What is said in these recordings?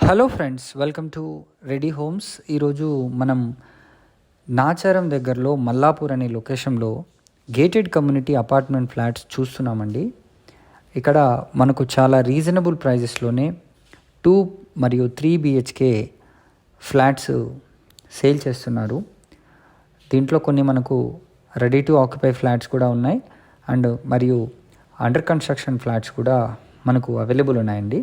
Hello friends, welcome to ready homes. ఈరోజు మనం నాచారం దగ్గరలో మల్లాపూర్ అనే లొకేషన్లో గేటెడ్ కమ్యూనిటీ అపార్ట్మెంట్ ఫ్లాట్స్ చూస్తున్నామండి. ఇక్కడ మనకు చాలా రీజనబుల్ ప్రైజెస్లోనే 2 మరియు 3 బిహెచ్కే ఫ్లాట్స్ సేల్ చేస్తున్నారు. దీంట్లో కొన్ని మనకు రెడీ టు ఆక్యుపై ఫ్లాట్స్ కూడా ఉన్నాయి అండ్ మరియు అండర్ కన్స్ట్రక్షన్ ఫ్లాట్స్ కూడా మనకు అవైలబుల్ ఉన్నాయండి.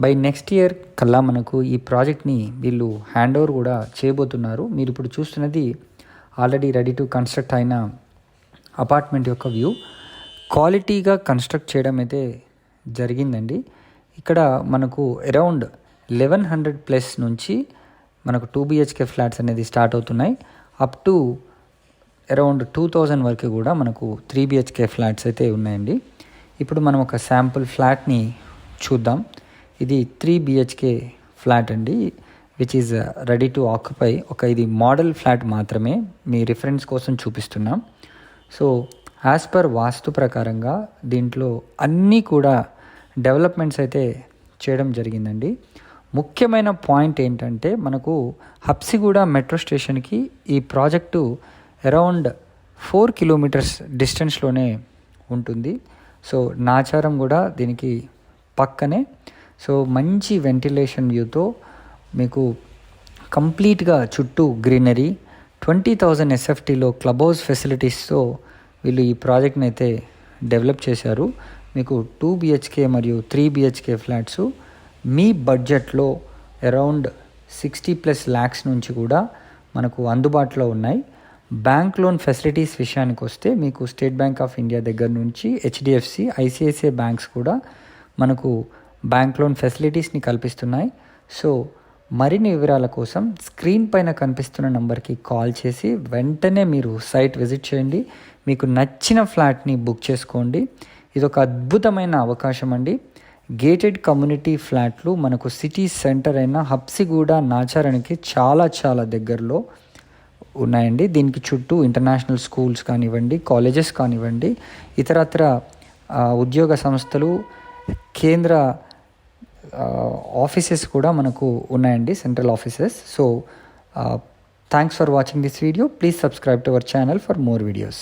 బై నెక్స్ట్ ఇయర్ కల్లా మనకు ఈ ప్రాజెక్ట్ని వీళ్ళు హ్యాండ్ ఓవర్ కూడా చేయబోతున్నారు. మీరు ఇప్పుడు చూస్తున్నది ఆల్రెడీ రెడీ టు కన్స్ట్రక్ట్ అయిన అపార్ట్మెంట్ యొక్క వ్యూ. క్వాలిటీగా కన్స్ట్రక్ట్ చేయడం అయితే జరిగిందండి. ఇక్కడ మనకు అరౌండ్ 1100+ నుంచి మనకు 2 బిహెచ్కే ఫ్లాట్స్ అనేది స్టార్ట్ అవుతున్నాయి. అప్ టు అరౌండ్ 2000 వరకు కూడా మనకు 3 బిహెచ్కే ఫ్లాట్స్ అయితే ఉన్నాయండి. ఇప్పుడు మనం ఒక శాంపుల్ ఫ్లాట్ని చూద్దాం. ఇది 3 బిహెచ్కే ఫ్లాట్ అండి, which is ready to occupy. ఇది మోడల్ ఫ్లాట్ మాత్రమే, మీ రిఫరెన్స్ కోసం చూపిస్తున్నాం. సో యాజ్ పర్ వాస్తు ప్రకారంగా దీంట్లో అన్నీ కూడా డెవలప్మెంట్స్ అయితే చేయడం జరిగిందండి. ముఖ్యమైన పాయింట్ ఏంటంటే మనకు హబ్సిగూడ మెట్రో స్టేషన్కి ఈ ప్రాజెక్టు అరౌండ్ 4 కిలోమీటర్స్ డిస్టెన్స్లోనే ఉంటుంది. సో నాచారం కూడా దీనికి పక్కనే. సో మంచి వెంటిలేషన్ వ్యూతో మీకు కంప్లీట్గా చుట్టూ గ్రీనరీ, 20,000 ఎస్ఎఫ్టీలో క్లబ్ హౌస్ ఫెసిలిటీస్తో వీళ్ళు ఈ ప్రాజెక్ట్ని అయితే డెవలప్ చేశారు. మీకు 2 బిహెచ్కే మరియు 3 బిహెచ్కే ఫ్లాట్స్ మీ బడ్జెట్లో అరౌండ్ 60+ lakhs నుంచి కూడా మనకు అందుబాటులో ఉన్నాయి. బ్యాంక్ లోన్ ఫెసిలిటీస్ విషయానికి వస్తే మీకు స్టేట్ బ్యాంక్ ఆఫ్ ఇండియా దగ్గర నుంచి హెచ్డిఎఫ్సి, ఐసిఐసిఐ బ్యాంక్స్ కూడా మనకు బ్యాంక్ లోన్ ఫెసిలిటీస్ని కల్పిస్తున్నాయి. సో మరిన్ని వివరాల కోసం స్క్రీన్ పైన కనిపిస్తున్న నంబర్కి కాల్ చేసి వెంటనే మీరు సైట్ విజిట్ చేయండి. మీకు నచ్చిన ఫ్లాట్ని బుక్ చేసుకోండి. ఇది ఒక అద్భుతమైన అవకాశం అండి. గేటెడ్ కమ్యూనిటీ ఫ్లాట్లు మనకు సిటీ సెంటర్ అయిన హబ్సిగూడ నాచారానికి చాలా చాలా దగ్గరలో ఉన్నాయండి. దీనికి చుట్టూ ఇంటర్నేషనల్ స్కూల్స్ కానివ్వండి, కాలేజెస్ కానివ్వండి, ఇతరత్ర ఉద్యోగ సంస్థలు, కేంద్ర ఆఫీసెస్ కూడా మనకు ఉన్నాయండి, central offices. So thanks for watching this video. Please subscribe to our channel for more videos.